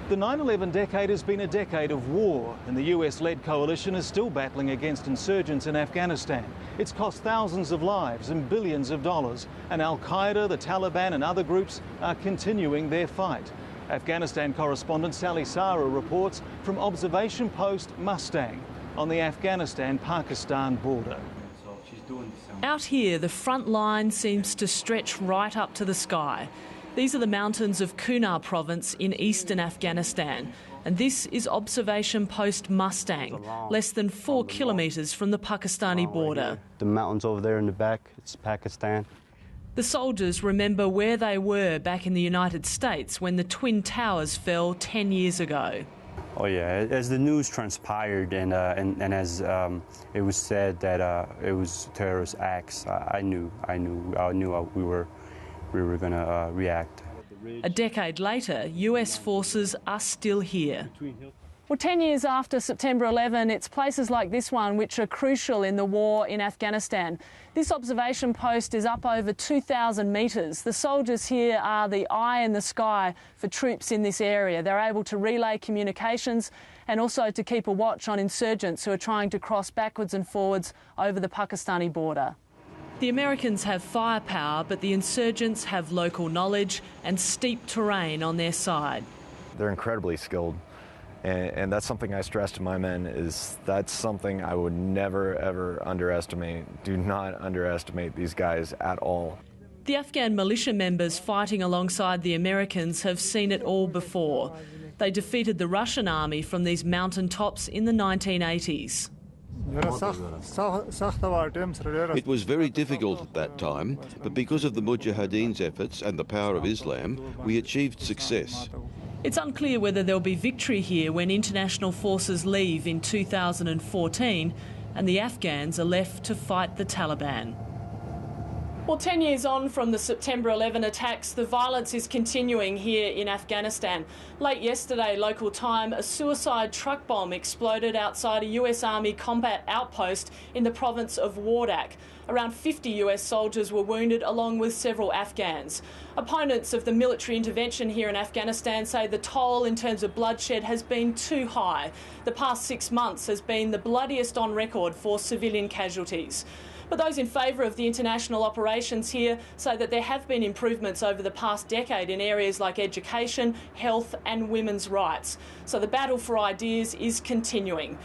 The 9/11 decade has been a decade of war, and the US-led coalition is still battling against insurgents in Afghanistan. It's cost thousands of lives and billions of dollars, and Al-Qaeda, the Taliban and other groups are continuing their fight. Afghanistan correspondent Sally Sara reports from observation post Mustang on the Afghanistan-Pakistan border. Out here, the front line seems to stretch right up to the sky. These are the mountains of Kunar province in eastern Afghanistan, and this is observation post Mustang, less than 4 kilometres from the Pakistani border. The mountains over there in the back, it's Pakistan. The soldiers remember where they were back in the United States when the Twin Towers fell 10 years ago. Oh yeah, as the news transpired and as it was said that it was terrorist acts, I knew we were going to react. A decade later, US forces are still here. Well, 10 years after September 11, it's places like this one which are crucial in the war in Afghanistan. This observation post is up over 2,000 metres. The soldiers here are the eye in the sky for troops in this area. They're able to relay communications and also to keep a watch on insurgents who are trying to cross backwards and forwards over the Pakistani border. The Americans have firepower, but the insurgents have local knowledge and steep terrain on their side. They're incredibly skilled. And that's something I stress to my men, is that's something I would never, ever underestimate. Do not underestimate these guys at all. The Afghan militia members fighting alongside the Americans have seen it all before. They defeated the Russian army from these mountain tops in the 1980s. It was very difficult at that time, but because of the Mujahideen's efforts and the power of Islam, we achieved success. It's unclear whether there'll be victory here when international forces leave in 2014 and the Afghans are left to fight the Taliban. Well, 10 years on from the September 11 attacks, the violence is continuing here in Afghanistan. Late yesterday, local time, a suicide truck bomb exploded outside a US Army combat outpost in the province of Wardak. Around 50 US soldiers were wounded, along with several Afghans. Opponents of the military intervention here in Afghanistan say the toll in terms of bloodshed has been too high. The past 6 months has been the bloodiest on record for civilian casualties. But those in favour of the international operations here say that there have been improvements over the past decade in areas like education, health and women's rights. So the battle for ideas is continuing.